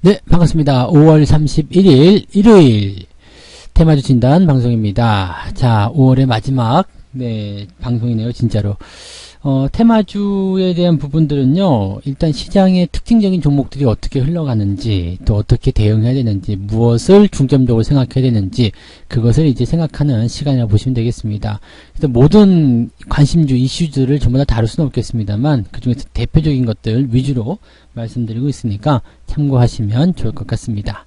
네, 반갑습니다. 5월 31일 일요일 테마주 진단 방송입니다. 자, 5월의 마지막 방송이네요, 진짜로. 테마주에 대한 부분들은요, 일단 시장의 특징적인 종목들이 어떻게 흘러가는지, 또 어떻게 대응해야 되는지, 무엇을 중점적으로 생각해야 되는지, 그것을 이제 생각하는 시간이라고 보시면 되겠습니다. 그래서 모든 관심주, 이슈들을 전부 다 다룰 수는 없겠습니다만, 그 중에서 대표적인 것들 위주로 말씀드리고 있으니까 참고하시면 좋을 것 같습니다.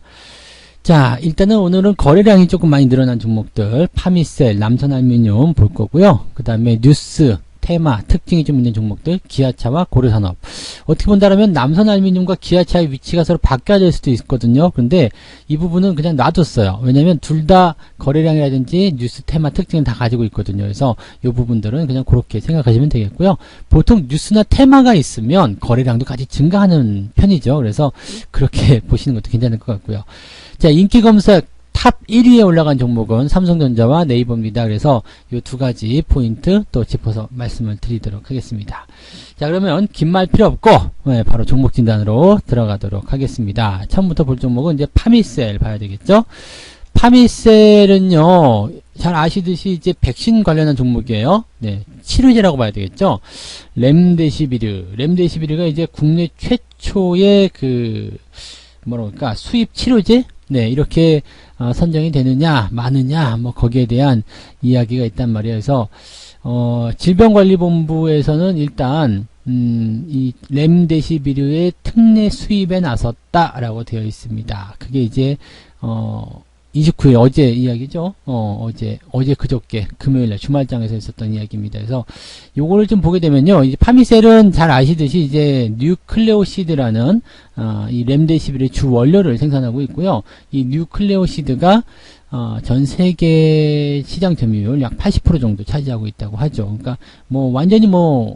자, 일단은 오늘은 거래량이 조금 많이 늘어난 종목들, 파미셀, 남선알루미늄 볼 거고요. 그 다음에 뉴스, 테마, 특징이 좀 있는 종목들, 기아차와 고려산업. 어떻게 본다면 남선알루미늄과 기아차의 위치가 서로 바뀌어야 될 수도 있거든요. 그런데 이 부분은 그냥 놔뒀어요. 왜냐면 둘 다 거래량이라든지 뉴스, 테마 특징을 다 가지고 있거든요. 그래서 이 부분들은 그냥 그렇게 생각하시면 되겠고요. 보통 뉴스나 테마가 있으면 거래량도 같이 증가하는 편이죠. 그래서 그렇게 보시는 것도 괜찮을 것 같고요. 자, 인기 검색 탑 1위에 올라간 종목은 삼성전자와 네이버입니다. 그래서 이 두 가지 포인트 또 짚어서 말씀을 드리도록 하겠습니다. 자, 그러면 긴 말 필요 없고 바로 종목 진단으로 들어가도록 하겠습니다. 처음부터 볼 종목은 이제 파미셀 봐야 되겠죠. 파미셀은요, 잘 아시듯이 이제 백신 관련한 종목이에요. 네, 치료제라고 봐야 되겠죠. 렘데시비르가 이제 국내 최초의 뭐랄까 수입 치료제? 네, 이렇게 선정이 되느냐 마느냐 뭐 거기에 대한 이야기가 있단 말이에요. 그래서 질병관리본부에서는 일단 이 렘데시비르의 특례 수입에 나섰다라고 되어 있습니다. 그게 이제 29일 어제 이야기죠. 어제 그저께 금요일날 주말장에서 있었던 이야기입니다. 그래서 요거를 좀 보게 되면요, 이제 파미셀은 잘 아시듯이 이제 뉴클레오시드라는 이 렘데시비르의 주 원료를 생산하고 있고요. 이 뉴클레오시드가 전 세계 시장 점유율 약 80% 정도 차지하고 있다고 하죠. 그러니까 뭐 완전히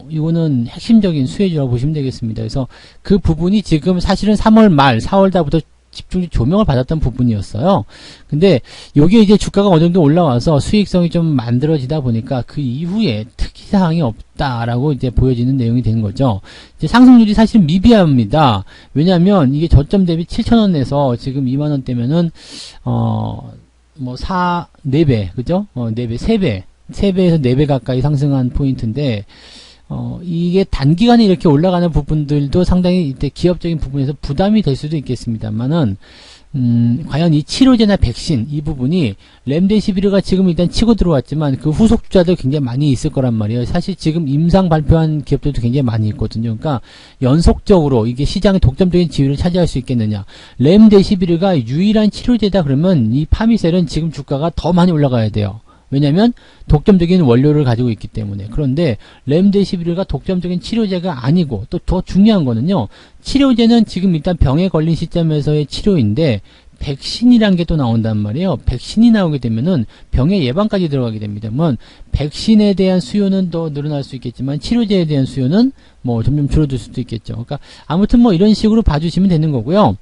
이거는 핵심적인 수혜주라고 보시면 되겠습니다. 그래서 그 부분이 지금 사실은 3월 말 4월 달부터 집중적 조명을 받았던 부분이었어요. 근데 여기에 이제 주가가 어느 정도 올라와서 수익성이 좀 만들어지다 보니까 그 이후에 특이사항이 없다라고 이제 보여지는 내용이 되는 거죠. 이제 상승률이 사실 미비합니다. 왜냐하면 이게 저점 대비 7,000원에서 지금 2만원대면은 4배, 그죠? 4배, 3배에서 4배 가까이 상승한 포인트인데, 이게 단기간에 이렇게 올라가는 부분들도 상당히 이때 기업적인 부분에서 부담이 될 수도 있겠습니다만은, 과연 이 치료제나 백신, 이 부분이, 렘데시비르가 지금 일단 치고 들어왔지만, 그 후속주자도 굉장히 많이 있을 거란 말이에요. 사실 지금 임상 발표한 기업들도 굉장히 많이 있거든요. 그러니까, 연속적으로 이게 시장의 독점적인 지위를 차지할 수 있겠느냐. 렘데시비르가 유일한 치료제다 그러면, 이 파미셀은 지금 주가가 더 많이 올라가야 돼요. 왜냐면 독점적인 원료를 가지고 있기 때문에. 그런데 렘데시비르가 독점적인 치료제가 아니고, 또 더 중요한 거는요, 치료제는 지금 일단 병에 걸린 시점에서의 치료인데 백신이란 게 또 나온단 말이에요. 백신이 나오게 되면은 병의 예방까지 들어가게 됩니다. 백신에 대한 수요는 더 늘어날 수 있겠지만 치료제에 대한 수요는 점점 줄어들 수도 있겠죠. 그러니까 아무튼 이런 식으로 봐주시면 되는 거고요.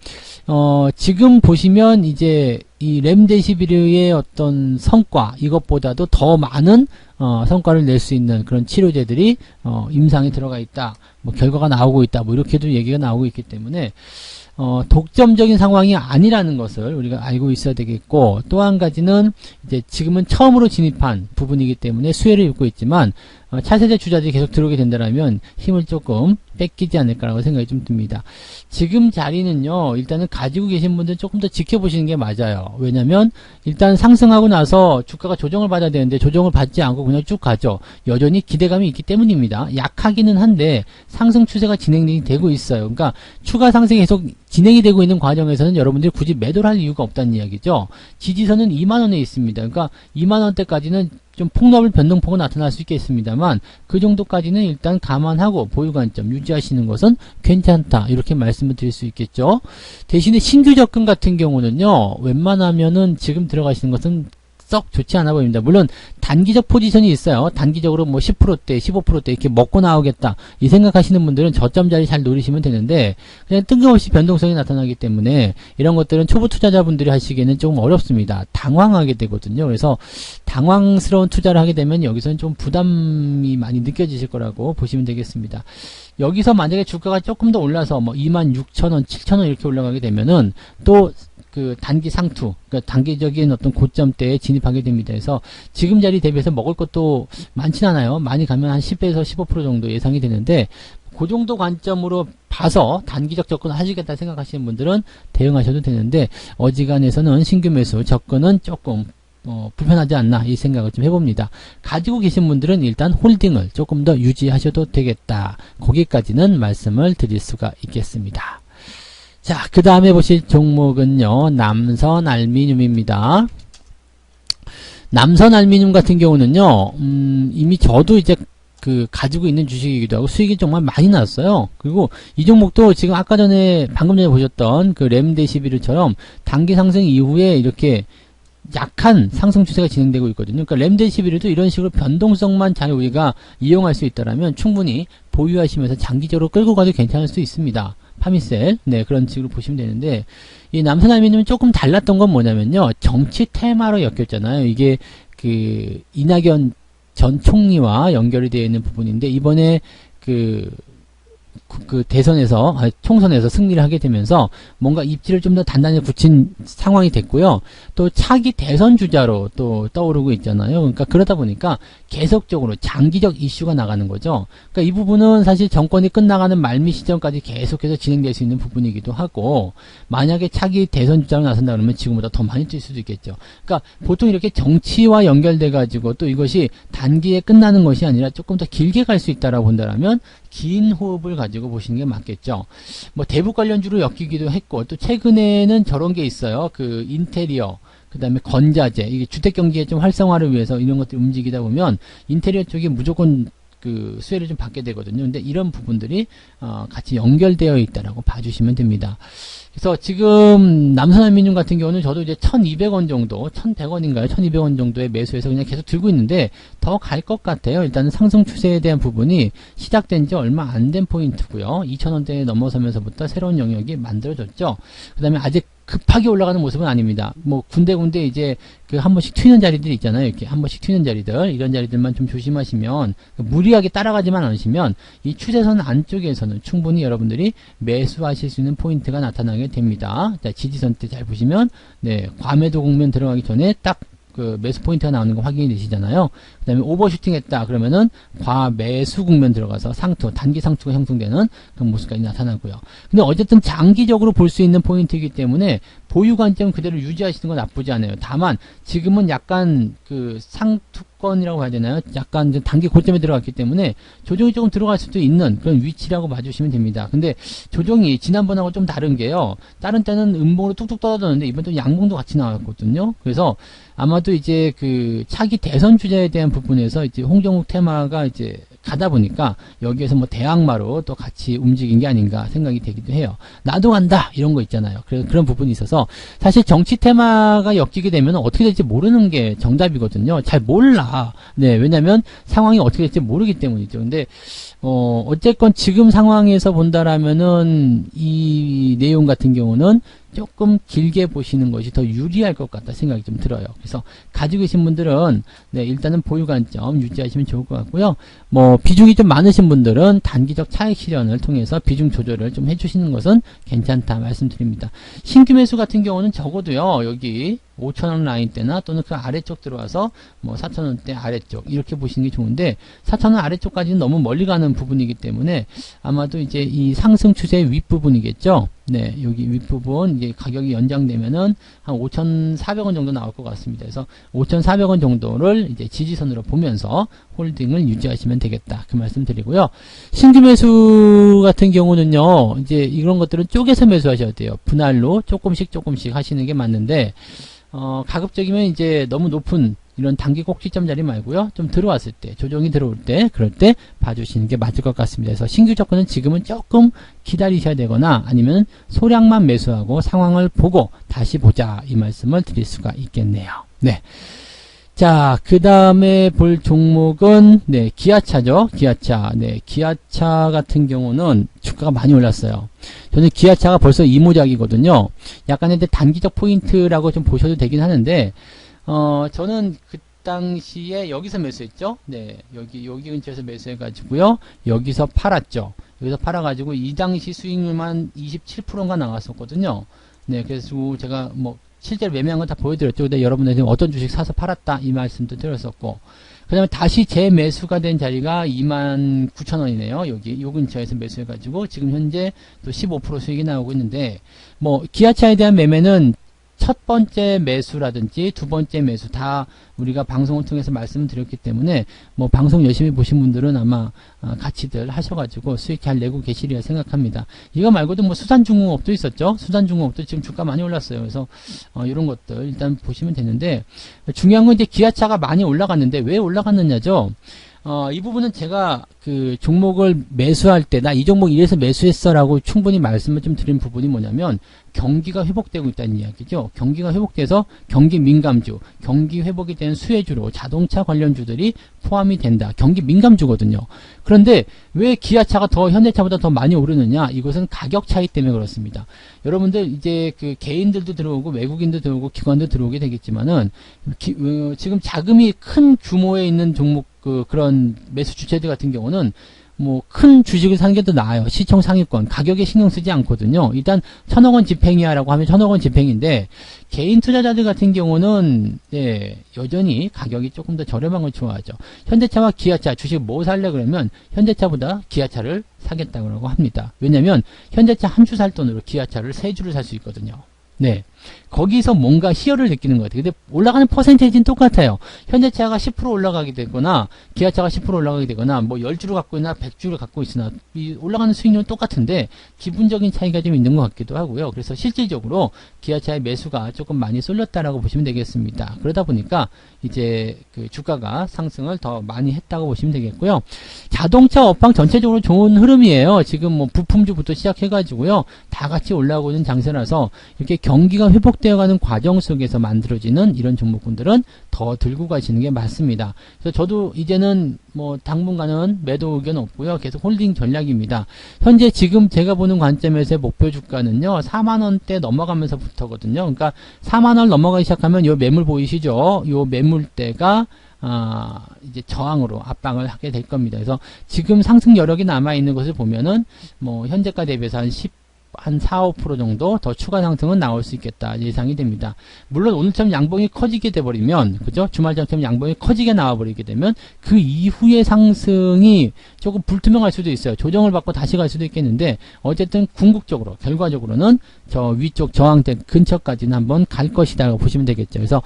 지금 보시면 이제 이 렘데시비르의 어떤 성과, 이것보다도 더 많은 성과를 낼 수 있는 그런 치료제들이 임상에 들어가 있다, 결과가 나오고 있다, 이렇게도 얘기가 나오고 있기 때문에 독점적인 상황이 아니라는 것을 우리가 알고 있어야 되겠고, 또 한 가지는 이제 지금은 처음으로 진입한 부분이기 때문에 수혜를 입고 있지만 차세대 주자들이 계속 들어오게 된다면 힘을 조금 뺏기지 않을까라고 생각이 좀 듭니다. 지금 자리는요, 일단은 가지고 계신 분들은 조금 더 지켜보시는 게 맞아요. 왜냐면 일단 상승하고 나서 주가가 조정을 받아야 되는데 조정을 받지 않고 그냥 쭉 가죠. 여전히 기대감이 있기 때문입니다. 약하기는 한데 상승 추세가 진행이 되고 있어요. 그러니까 추가 상승이 계속 진행이 되고 있는 과정에서는 여러분들이 굳이 매도를 할 이유가 없다는 이야기죠. 지지선은 2만원에 있습니다. 그러니까 2만원대까지는 좀 폭넓은 변동폭은 나타날 수 있겠습니다만 그 정도까지는 일단 감안하고 보유관점 유지하시는 것은 괜찮다, 이렇게 말씀을 드릴 수 있겠죠. 대신에 신규 접근 같은 경우는요, 웬만하면은 지금 들어가시는 것은 썩 좋지 않아 보입니다. 물론 단기적 포지션이 있어요. 단기적으로 뭐 10%대, 15%대 이렇게 먹고 나오겠다 이 생각하시는 분들은 저점 자리 잘 노리시면 되는데 그냥 뜬금없이 변동성이 나타나기 때문에 이런 것들은 초보 투자자분들이 하시기에는 조금 어렵습니다. 당황하게 되거든요. 그래서 당황스러운 투자를 하게 되면 여기서는 좀 부담이 많이 느껴지실 거라고 보시면 되겠습니다. 여기서 만약에 주가가 조금 더 올라서 뭐 26,000원, 7,000원 이렇게 올라가게 되면은 또 그 단기 상투, 그러니까 단기적인 어떤 고점대에 진입하게 됩니다. 그래서 지금 자리 대비해서 먹을 것도 많진 않아요. 많이 가면 한 10배에서 15% 정도 예상이 되는데 그 정도 관점으로 봐서 단기적 접근 하시겠다 생각하시는 분들은 대응하셔도 되는데 어지간해서는 신규 매수 접근은 조금 불편하지 않나 이 생각을 좀 해봅니다. 가지고 계신 분들은 일단 홀딩을 조금 더 유지하셔도 되겠다. 거기까지는 말씀을 드릴 수가 있겠습니다. 자, 그 다음에 보실 종목은요, 남선알미늄입니다. 남선알미늄 같은 경우는요, 이미 저도 이제 가지고 있는 주식이기도 하고 수익이 정말 많이 났어요. 그리고 이 종목도 지금 아까 전에, 방금 전에 보셨던 그 램데시비르처럼 단기 상승 이후에 이렇게 약한 상승 추세가 진행되고 있거든요. 그러니까 램데시비르도 이런 식으로 변동성만 잘 우리가 이용할 수 있다면 충분히 보유하시면서 장기적으로 끌고 가도 괜찮을 수 있습니다. 파미셀, 네, 그런 식으로 보시면 되는데, 이 남선알미늄은 조금 달랐던 건 뭐냐면요, 정치 테마로 엮였잖아요. 이게, 이낙연 전 총리와 연결이 되어 있는 부분인데, 이번에 대선에서, 총선에서 승리를 하게 되면서 뭔가 입지를 좀 더 단단히 붙인 상황이 됐고요. 또 차기 대선 주자로 또 떠오르고 있잖아요. 그러니까 그러다 보니까 계속적으로 장기적 이슈가 나가는 거죠. 그러니까 이 부분은 사실 정권이 끝나가는 말미 시점까지 계속해서 진행될 수 있는 부분이기도 하고, 만약에 차기 대선 주자로 나선다 그러면 지금보다 더 많이 뛸 수도 있겠죠. 그러니까 보통 이렇게 정치와 연결돼 가지고 또 이것이 단기에 끝나는 것이 아니라 조금 더 길게 갈 수 있다라고 본다면 긴 호흡을 가지고 보시는 게 맞겠죠. 뭐 대북 관련주로 엮이기도 했고, 또 최근에는 저런 게 있어요. 인테리어, 그 다음에 건자재, 이게 주택경기의 좀 활성화를 위해서 이런 것들이 움직이다 보면 인테리어 쪽이 무조건 수혜를 좀 받게 되거든요. 근데 이런 부분들이 같이 연결되어 있다라고 봐주시면 됩니다. 그래서 지금 남선알미늄 같은 경우는 저도 이제 1200원 정도, 1100원인가요? 1200원 정도의 매수해서 그냥 계속 들고 있는데 더 갈 것 같아요. 일단은 상승 추세에 대한 부분이 시작된 지 얼마 안 된 포인트고요. 2000원대에 넘어서면서부터 새로운 영역이 만들어졌죠. 그 다음에 아직 급하게 올라가는 모습은 아닙니다. 뭐 군데군데 이제 한 번씩 튀는 자리들이 있잖아요. 이렇게 한 번씩 튀는 자리들, 이런 자리들만 좀 조심하시면, 무리하게 따라가지만 않으시면 이 추세선 안쪽에서는 충분히 여러분들이 매수하실 수 있는 포인트가 나타나게 됩니다. 자, 지지선 때 잘 보시면 과매도 국면 들어가기 전에 딱 매수 포인트가 나오는 거 확인이 되시잖아요. 그 다음에 오버슈팅 했다 그러면은 과매수 국면 들어가서 상투, 단기 상투가 형성되는 그런 모습까지 나타나고요. 근데 어쨌든 장기적으로 볼 수 있는 포인트이기 때문에 보유 관점 그대로 유지하시는 건 나쁘지 않아요. 다만 지금은 약간 상투권이라고 해야 되나요? 약간 단기 고점에 들어갔기 때문에 조정이 조금 들어갈 수도 있는 그런 위치라고 봐주시면 됩니다. 근데 조정이 지난번하고 좀 다른 게요. 다른 때는 음봉으로 뚝뚝 떨어졌는데 이번 또 양봉도 같이 나왔거든요. 그래서 아마도 이제 차기 대선 주자에 대한 부분에서 이제 홍정욱 테마가 이제 가다 보니까 여기에서 뭐 대항마로 또 같이 움직인 게 아닌가 생각이 되기도 해요. 나도 간다 이런 거 있잖아요. 그런 부분이 있어서 사실 정치 테마가 엮이게 되면 어떻게 될지 모르는 게 정답이거든요. 잘 몰라. 네, 왜냐면 상황이 어떻게 될지 모르기 때문이죠. 근데 어쨌건 지금 상황에서 본다라면은 이 내용 같은 경우는 조금 길게 보시는 것이 더 유리할 것 같다 생각이 좀 들어요. 그래서 가지고 계신 분들은 일단은 보유 관점 유지하시면 좋을 것 같고요. 뭐 비중이 좀 많으신 분들은 단기적 차익 실현을 통해서 비중 조절을 좀 해주시는 것은 괜찮다 말씀드립니다. 신규 매수 같은 경우는 적어도요, 여기 5,000원 라인대나 또는 그 아래쪽 들어와서 뭐 4,000원대 아래쪽 이렇게 보시는 게 좋은데 4,000원 아래쪽까지는 너무 멀리 가는 부분이기 때문에 아마도 이제 이 상승 추세의 윗부분이겠죠. 네, 여기 윗부분 이제 가격이 연장되면은 한 5,400원 정도 나올 것 같습니다. 그래서 5,400원 정도를 이제 지지선으로 보면서 홀딩을 유지하시면 되겠다. 그 말씀 드리고요. 신규 매수 같은 경우는요, 이제 이런 것들은 쪼개서 매수하셔야 돼요. 분할로 조금씩 하시는 게 맞는데, 가급적이면 이제 너무 높은 이런 단기 꼭지점 자리 말고요. 좀 들어왔을 때, 조정이 들어올 때, 그럴 때 봐주시는 게 맞을 것 같습니다. 그래서 신규 접근은 지금은 조금 기다리셔야 되거나 아니면 소량만 매수하고 상황을 보고 다시 보자 이 말씀을 드릴 수가 있겠네요. 네. 자, 그 다음에 볼 종목은, 네, 기아차죠. 기아차. 네, 기아차 같은 경우는 주가가 많이 올랐어요. 저는 기아차가 벌써 이모작이거든요. 약간의 이제 단기적 포인트라고 좀 보셔도 되긴 하는데, 저는 그 당시에 여기서 매수했죠. 네, 여기 근처에서 매수해가지고요. 여기서 팔았죠. 여기서 팔아가지고 이 당시 수익률만 27%가 나왔었거든요. 네, 그래서 제가 뭐, 실제로 매매한 건 다 보여드렸죠. 근데 여러분들 지금 어떤 주식 사서 팔았다 이 말씀도 드렸었고, 그 다음에 다시 재매수가 된 자리가 29,000원이네요. 여기 요 근처에서 매수해가지고 지금 현재 또 15% 수익이 나오고 있는데, 뭐 기아차에 대한 매매는 첫 번째 매수라든지 두 번째 매수 다 우리가 방송을 통해서 말씀을 드렸기 때문에 뭐 방송 열심히 보신 분들은 아마 같이들 하셔가지고 수익 잘 내고 계시리라 생각합니다. 이거 말고도 뭐 수산중공업도 있었죠. 수산중공업도 지금 주가 많이 올랐어요. 그래서 이런 것들 일단 보시면 되는데, 중요한 건 이제 기아차가 많이 올라갔는데 왜 올라갔느냐죠. 이 부분은 제가 그 종목을 매수할 때 나 이 종목 이래서 매수했어 라고 충분히 말씀을 좀 드린 부분이 뭐냐면, 경기가 회복되고 있다는 이야기죠. 경기가 회복돼서 경기 민감주, 경기 회복이 된 수혜주로 자동차 관련주들이 포함이 된다. 경기 민감주거든요. 그런데 왜 기아차가 더 현대차보다 더 많이 오르느냐? 이것은 가격 차이 때문에 그렇습니다. 여러분들 이제 그 개인들도 들어오고 외국인도 들어오고 기관도 들어오게 되겠지만은 지금 자금이 큰 규모에 있는 종목 그런 매수 주체들 같은 경우는 뭐 큰 주식을 사는 게 더 나아요. 시총 상위권 가격에 신경 쓰지 않거든요. 일단 1,000억 원 집행이야라고 하면 1,000억 원 집행인데, 개인 투자자들 같은 경우는 여전히 가격이 조금 더 저렴한 걸 좋아하죠. 현대차와 기아차 주식 뭐 살래 그러면 현대차보다 기아차를 사겠다고 합니다. 왜냐면 현대차 한 주 살 돈으로 기아차를 3주를 살 수 있거든요. 네. 거기서 뭔가 희열을 느끼는 것 같아요. 근데 올라가는 퍼센테이지는 똑같아요. 현대차가 10% 올라가게 되거나, 기아차가 10% 올라가게 되거나, 뭐 10주를 갖고 있나, 100주를 갖고 있으나, 이 올라가는 수익률은 똑같은데, 기분적인 차이가 좀 있는 것 같기도 하고요. 그래서 실질적으로 기아차의 매수가 조금 많이 쏠렸다라고 보시면 되겠습니다. 그러다 보니까, 이제 그 주가가 상승을 더 많이 했다고 보시면 되겠고요. 자동차 업황 전체적으로 좋은 흐름이에요. 지금 뭐 부품주부터 시작해가지고요. 다 같이 올라오고 있는 장세라서, 이렇게 경기가 회복되어가는 과정 속에서 만들어지는 이런 종목군들은 더 들고 가시는 게 맞습니다. 그래서 저도 이제는 뭐 당분간은 매도 의견 없고요. 계속 홀딩 전략입니다. 현재 지금 제가 보는 관점에서의 목표 주가는요, 4만원대 넘어가면서부터거든요. 그러니까 4만원 넘어가기 시작하면 요 매물 보이시죠? 요 매물대가 이제 저항으로 압박을 하게 될 겁니다. 그래서 지금 상승 여력이 남아있는 것을 보면은 뭐 현재가 대비해서 한 4, 5% 정도 더 추가 상승은 나올 수 있겠다 예상이 됩니다. 물론 오늘처럼 양봉이 커지게 돼버리면, 그죠? 주말처럼 양봉이 커지게 나와버리게 되면 그 이후의 상승이 조금 불투명할 수도 있어요. 조정을 받고 다시 갈 수도 있겠는데, 어쨌든 궁극적으로 결과적으로는 저 위쪽 저항대 근처까지는 한번 갈 것이다라고 보시면 되겠죠. 그래서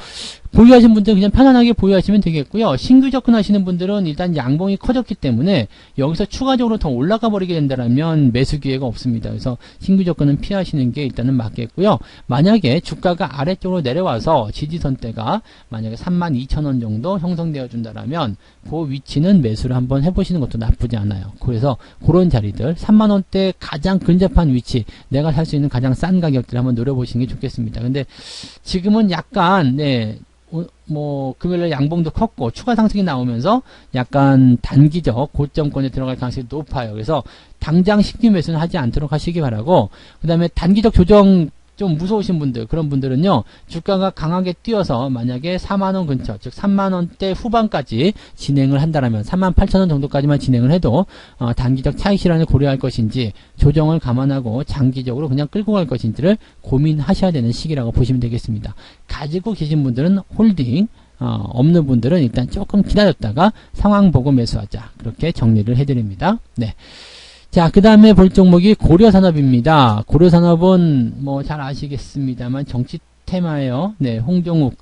보유하신 분들은 그냥 편안하게 보유하시면 되겠고요. 신규 접근하시는 분들은 일단 양봉이 커졌기 때문에 여기서 추가적으로 더 올라가 버리게 된다면 매수 기회가 없습니다. 그래서 신규 접근은 피하시는 게 일단은 맞겠고요. 만약에 주가가 아래쪽으로 내려와서 지지선대가 만약에 32,000원 정도 형성되어 준다라면 그 위치는 매수를 한번 해보시는 것도 나쁘지 않아요. 그래서 그런 자리들 3만원대 가장 근접한 위치, 내가 살 수 있는 가장 싼 가격들 한번 노려보시는 게 좋겠습니다. 근데 지금은 약간 뭐 금요일에 양봉도 컸고 추가 상승이 나오면서 약간 단기적 고점권에 들어갈 가능성이 높아요. 그래서 당장 신규 매수는 하지 않도록 하시기 바라고, 그 다음에 단기적 조정 좀 무서우신 분들, 그런 분들은요, 주가가 강하게 뛰어서 만약에 4만원 근처, 즉 3만원대 후반까지 진행을 한다라면 38,000원 정도까지만 진행을 해도 단기적 차익 실현을 고려할 것인지, 조정을 감안하고 장기적으로 그냥 끌고 갈 것인지를 고민하셔야 되는 시기라고 보시면 되겠습니다. 가지고 계신 분들은 홀딩, 없는 분들은 일단 조금 기다렸다가 상황 보고 매수하자, 그렇게 정리를 해드립니다. 네. 자, 그 다음에 볼 종목이 고려산업입니다. 고려산업은 뭐 잘 아시겠습니다만 정치 테마예요. 네, 홍정욱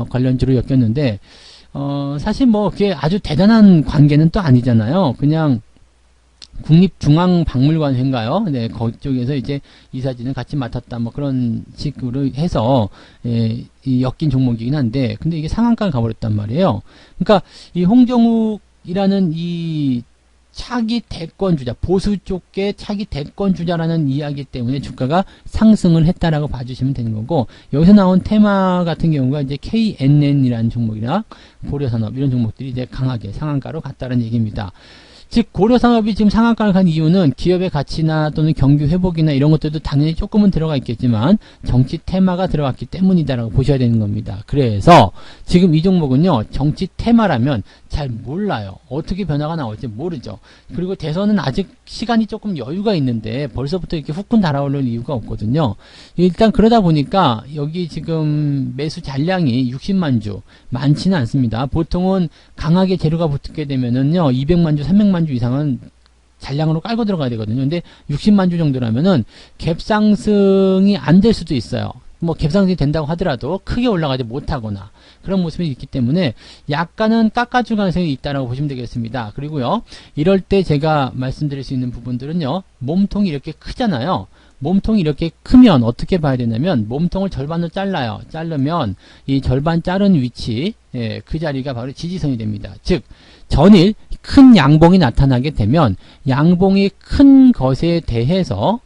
관련주로 엮였는데, 사실 뭐 그게 아주 대단한 관계는 또 아니잖아요. 그냥 국립중앙박물관인가요? 네, 거쪽에서 이제 이사진을 같이 맡았다, 뭐 그런 식으로 해서 이 엮인 종목이긴 한데, 근데 이게 상한가를 가버렸단 말이에요. 그러니까 이 홍정욱이라는 이 차기 대권주자, 보수 쪽의 차기 대권주자라는 이야기 때문에 주가가 상승을 했다라고 봐주시면 되는 거고, 여기서 나온 테마 같은 경우가 이제 KNN이라는 종목이나 고려산업 이런 종목들이 이제 강하게 상한가로 갔다는 얘기입니다. 즉 고려산업이 지금 상한가를 간 이유는 기업의 가치나 또는 경기 회복이나 이런 것들도 당연히 조금은 들어가 있겠지만 정치 테마가 들어갔기 때문이다라고 보셔야 되는 겁니다. 그래서 지금 이 종목은요, 정치 테마라면 잘 몰라요. 어떻게 변화가 나올지 모르죠. 그리고 대선은 아직 시간이 조금 여유가 있는데 벌써부터 이렇게 후끈 달아오를 이유가 없거든요. 일단 그러다 보니까 여기 지금 매수 잔량이 60만 주 많지는 않습니다. 보통은 강하게 재료가 붙게 되면은요 200만 주, 300만 주 이상은 잔량으로 깔고 들어가야 되거든요. 근데 60만 주 정도라면은 갭상승이 안 될 수도 있어요. 뭐 갭상승이 된다고 하더라도 크게 올라가지 못하거나 그런 모습이 있기 때문에 약간은 깎아줄 가능성이 있다라고 보시면 되겠습니다. 그리고요, 이럴 때 제가 말씀드릴 수 있는 부분들은요, 몸통이 이렇게 크잖아요. 몸통이 이렇게 크면 어떻게 봐야 되냐면 몸통을 절반으로 잘라요. 자르면 이 절반 자른 위치, 그 자리가 바로 지지선이 됩니다. 즉 전일 큰 양봉이 나타나게 되면 양봉이 큰 것에 대해서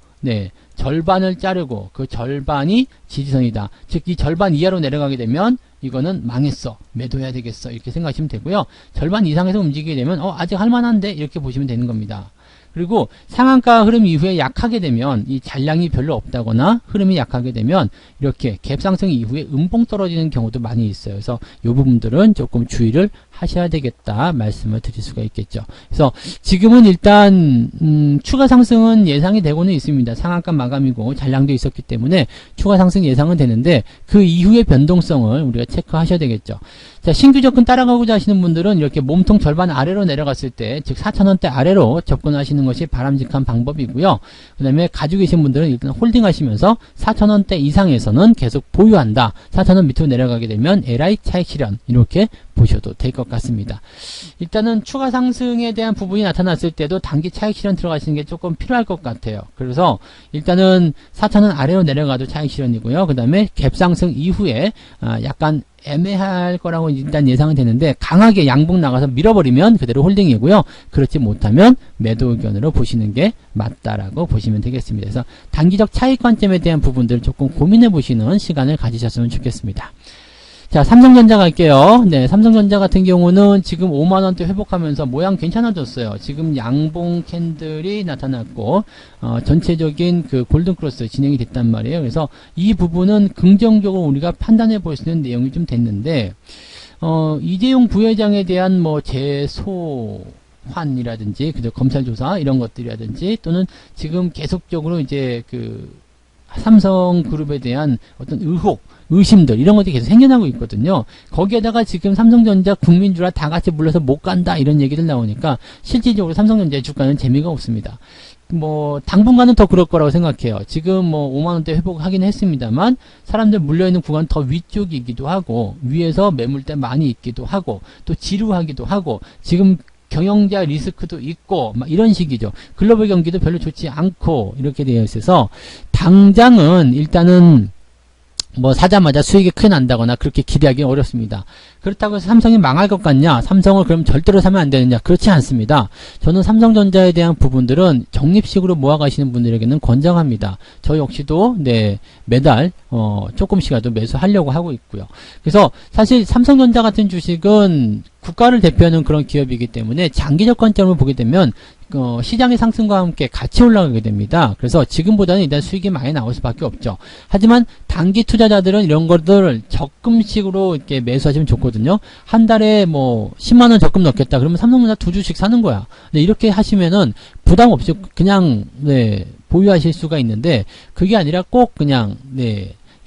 절반을 자르고 그 절반이 지지선이다. 즉 이 절반 이하로 내려가게 되면 이거는 망했어, 매도해야 되겠어, 이렇게 생각하시면 되고요. 절반 이상에서 움직이게 되면 아직 할만한데 이렇게 보시면 되는 겁니다. 그리고 상한가 흐름 이후에 약하게 되면 이 잔량이 별로 없다거나 흐름이 약하게 되면 이렇게 갭상승 이후에 음봉 떨어지는 경우도 많이 있어요. 그래서 이 부분들은 조금 주의를 하셔야 되겠다 말씀을 드릴 수가 있겠죠. 그래서 지금은 일단 추가 상승은 예상이 되고는 있습니다. 상한가 마감이고 잔량도 있었기 때문에 추가 상승 예상은 되는데 그 이후의 변동성을 우리가 체크하셔야 되겠죠. 자, 신규 접근 따라가고자 하시는 분들은 이렇게 몸통 절반 아래로 내려갔을 때, 즉 4,000원대 아래로 접근하시는 것이 바람직한 방법이고요. 그 다음에 가지고 계신 분들은 일단 홀딩 하시면서 4,000원대 이상에서는 계속 보유한다. 4,000원 밑으로 내려가게 되면 LI 차익 실현, 이렇게 보셔도 될 것 같습니다. 일단은 추가 상승에 대한 부분이 나타났을 때도 단기 차익 실현 들어가시는 게 조금 필요할 것 같아요. 그래서 일단은 4,000원 아래로 내려가도 차익 실현이고요. 그 다음에 갭 상승 이후에 약간 애매할 거라고 일단 예상은 되는데 강하게 양봉 나가서 밀어버리면 그대로 홀딩이고요. 그렇지 못하면 매도 의견으로 보시는 게 맞다라고 보시면 되겠습니다. 그래서 단기적 차익 관점에 대한 부분들을 조금 고민해 보시는 시간을 가지셨으면 좋겠습니다. 자, 삼성전자 갈게요. 삼성전자 같은 경우는 지금 5만원대 회복하면서 모양 괜찮아졌어요. 지금 양봉 캔들이 나타났고, 전체적인 그 골든크로스 진행이 됐단 말이에요. 그래서 이 부분은 긍정적으로 우리가 판단해 볼 수 있는 내용이 좀 됐는데, 이재용 부회장에 대한 뭐 재소환이라든지, 그죠, 검찰 조사 이런 것들이라든지, 또는 지금 계속적으로 이제 그 삼성그룹에 대한 어떤 의혹, 의심들 이런 것들이 계속 생겨나고 있거든요. 거기에다가 지금 삼성전자 국민주라 다 같이 불러서 못 간다 이런 얘기들 나오니까 실질적으로 삼성전자의 주가는 재미가 없습니다. 뭐 당분간은 더 그럴 거라고 생각해요. 지금 뭐 5만원대 회복하긴 했습니다만 사람들 물려있는 구간 더 위쪽이기도 하고 위에서 매물대 많이 있기도 하고 또 지루하기도 하고 지금 경영자 리스크도 있고 막 이런 식이죠. 글로벌 경기도 별로 좋지 않고 이렇게 되어 있어서 당장은 일단은 뭐 사자마자 수익이 크게 난다거나 그렇게 기대하기 어렵습니다. 그렇다고 해서 삼성이 망할 것 같냐? 삼성을 그럼 절대로 사면 안 되느냐? 그렇지 않습니다. 저는 삼성전자에 대한 부분들은 적립식으로 모아가시는 분들에게는 권장합니다. 저 역시도 매달 조금씩이라도 매수하려고 하고 있고요. 그래서 사실 삼성전자 같은 주식은 국가를 대표하는 그런 기업이기 때문에 장기적 관점을 보게 되면 시장의 상승과 함께 같이 올라가게 됩니다. 그래서 지금보다는 일단 수익이 많이 나올 수밖에 없죠. 하지만 단기 투자자들은 이런 것들을 적금식으로 이렇게 매수하시면 좋거든요. 한 달에 뭐 10만원 적금 넣겠다 그러면 삼성전자 2주씩 사는 거야. 근데 이렇게 하시면은 부담 없이 그냥 보유하실 수가 있는데 그게 아니라 꼭 그냥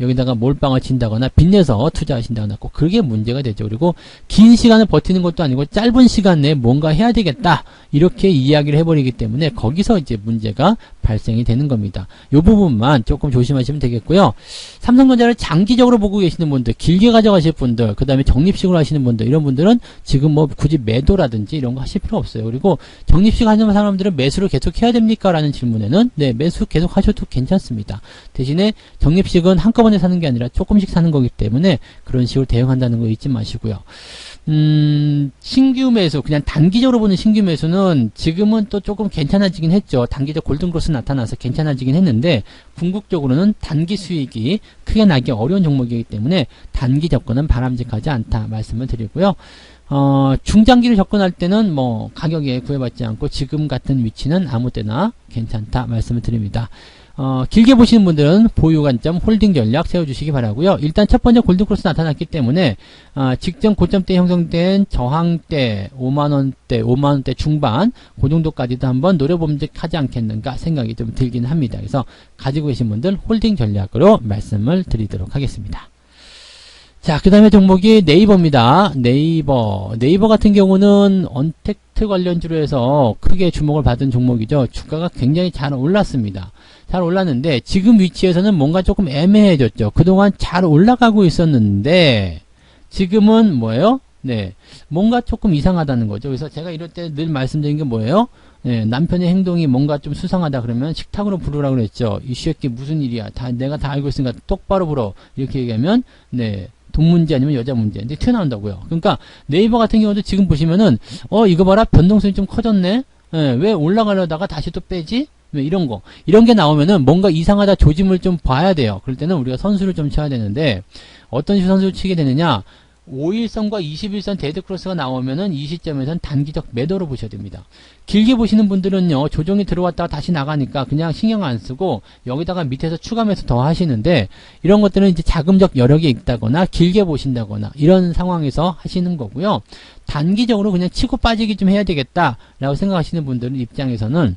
여기다가 몰빵을 친다거나 빚내서 투자하신다거나 꼭 그게 문제가 되죠. 그리고 긴 시간을 버티는 것도 아니고 짧은 시간 내에 뭔가 해야 되겠다 이렇게 이야기를 해버리기 때문에 거기서 이제 문제가 발생이 되는 겁니다. 이 부분만 조금 조심하시면 되겠고요. 삼성전자를 장기적으로 보고 계시는 분들, 길게 가져가실 분들, 그 다음에 적립식으로 하시는 분들, 이런 분들은 지금 뭐 굳이 매도라든지 이런 거 하실 필요 없어요. 그리고 적립식 하는 사람들은 매수를 계속 해야 됩니까? 라는 질문에는 매수 계속 하셔도 괜찮습니다. 대신에 적립식은 한꺼번에 사는 게 아니라 조금씩 사는 거기 때문에 그런 식으로 대응한다는 거 잊지 마시고요. 신규 매수, 그냥 단기적으로 보는 신규 매수는 지금은 또 조금 괜찮아지긴 했죠. 단기적 골든크로스 나타나서 괜찮아지긴 했는데, 궁극적으로는 단기 수익이 크게 나기 어려운 종목이기 때문에 단기 접근은 바람직하지 않다 말씀을 드리고요. 중장기를 접근할 때는 뭐 가격에 구애받지 않고 지금 같은 위치는 아무 때나 괜찮다 말씀을 드립니다. 길게 보시는 분들은 보유 관점, 홀딩 전략 세워주시기 바라고요. 일단 첫 번째 골든크로스 나타났기 때문에 직전 고점대 형성된 저항대 5만원대, 5만원대 중반 그 정도까지도 한번 노려봄직하지 않겠는가 생각이 좀 들긴 합니다. 그래서 가지고 계신 분들 홀딩 전략으로 말씀을 드리도록 하겠습니다. 자, 그 다음에 종목이 네이버입니다. 네이버 같은 경우는 언택트 관련주로 해서 크게 주목을 받은 종목이죠. 주가가 굉장히 잘 올랐습니다. 잘 올랐는데 지금 위치에서는 뭔가 조금 애매해졌죠. 그동안 잘 올라가고 있었는데 지금은 뭐예요? 네, 뭔가 조금 이상하다는 거죠. 그래서 제가 이럴 때 늘 말씀드린 게 뭐예요? 네, 남편의 행동이 뭔가 좀 수상하다 그러면 식탁으로 부르라고 그랬죠. 이 새끼 무슨 일이야? 내가 다 알고 있으니까 똑바로 불어. 이렇게 얘기하면 네, 돈 문제 아니면 여자 문제. 근데 튀어나온다고요. 그러니까 네이버 같은 경우도 지금 보시면은 이거 봐라, 변동성이 좀 커졌네. 네, 왜 올라가려다가 다시 또 빼지? 왜 이런 게 나오면은 뭔가 이상하다, 조짐을 좀 봐야 돼요. 그럴 때는 우리가 선수를 좀 쳐야 되는데 어떤 식으로 선수를 치게 되느냐? 5일선과 21선 데드크로스가 나오면은 이 시점에서는 단기적 매도로 보셔야 됩니다. 길게 보시는 분들은요, 조정이 들어왔다가 다시 나가니까 그냥 신경 안 쓰고 여기다가 밑에서 추가 매수 더 하시는데, 이런 것들은 이제 자금적 여력이 있다거나 길게 보신다거나 이런 상황에서 하시는 거고요. 단기적으로 그냥 치고 빠지기 좀 해야 되겠다라고 생각하시는 분들은 입장에서는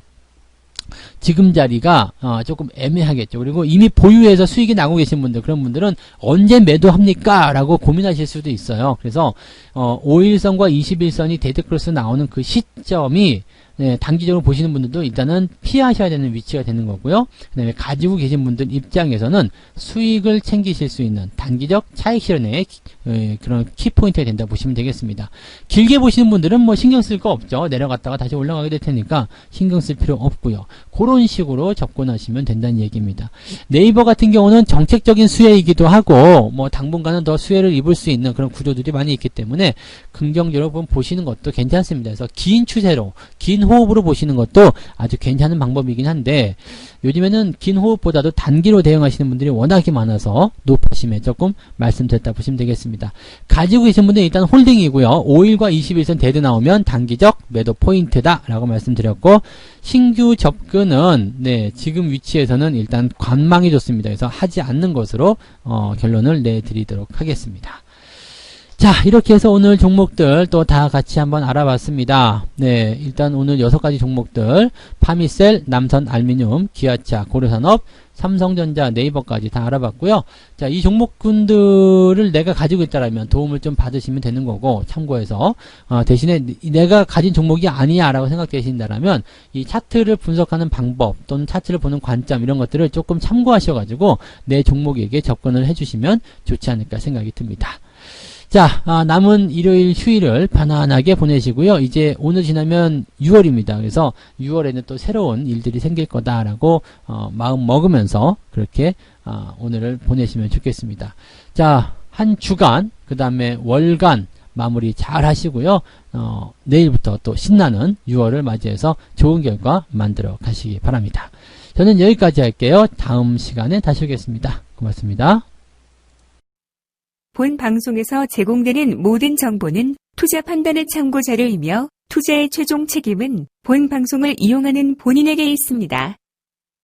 지금 자리가 조금 애매하겠죠. 그리고 이미 보유해서 수익이 나고 계신 분들, 그런 분들은 언제 매도합니까? 라고 고민하실 수도 있어요. 그래서 5일선과 21선이 데드크로스 나오는 그 시점이 네, 단기적으로 보시는 분들도 일단은 피하셔야 되는 위치가 되는 거고요. 그 다음에 가지고 계신 분들 입장에서는 수익을 챙기실 수 있는 단기적 차익 실현의 그런 키포인트가 된다 보시면 되겠습니다. 길게 보시는 분들은 뭐 신경 쓸 거 없죠. 내려갔다가 다시 올라가게 될 테니까 신경 쓸 필요 없고요. 그런 식으로 접근하시면 된다는 얘기입니다. 네이버 같은 경우는 정책적인 수혜이기도 하고 뭐 당분간은 더 수혜를 입을 수 있는 그런 구조들이 많이 있기 때문에 긍정적으로 보시는 것도 괜찮습니다. 그래서 긴 추세로, 긴 호흡으로 보시는 것도 아주 괜찮은 방법이긴 한데, 요즘에는 긴 호흡보다도 단기로 대응하시는 분들이 워낙에 많아서 높으심에 조금 말씀드렸다 보시면 되겠습니다. 가지고 계신 분들은 일단 홀딩이고요. 5일과 21선 데드 나오면 단기적 매도 포인트다 라고 말씀드렸고, 신규 접근은 네, 지금 위치에서는 일단 관망이 좋습니다. 그래서 하지 않는 것으로 결론을 내드리도록 하겠습니다. 자, 이렇게 해서 오늘 종목들 또 다 같이 한번 알아봤습니다. 네, 일단 오늘 6가지 종목들, 파미셀, 남선 알미늄, 기아차, 고려산업, 삼성전자, 네이버까지 다 알아봤고요. 자, 이 종목군들을 내가 가지고 있다라면 도움을 좀 받으시면 되는 거고, 참고해서 대신에 내가 가진 종목이 아니야 라고 생각되신다라면 이 차트를 분석하는 방법 또는 차트를 보는 관점, 이런 것들을 조금 참고하셔가지고 내 종목에게 접근을 해주시면 좋지 않을까 생각이 듭니다. 자, 남은 일요일 휴일을 편안하게 보내시고요. 이제 오늘 지나면 6월입니다. 그래서 6월에는 또 새로운 일들이 생길 거다라고 마음 먹으면서 그렇게 오늘을 보내시면 좋겠습니다. 자, 한 주간, 그 다음에 월간 마무리 잘 하시고요. 내일부터 또 신나는 6월을 맞이해서 좋은 결과 만들어 가시기 바랍니다. 저는 여기까지 할게요. 다음 시간에 다시 오겠습니다. 고맙습니다. 본 방송에서 제공되는 모든 정보는 투자 판단의 참고 자료이며 투자의 최종 책임은 본 방송을 이용하는 본인에게 있습니다.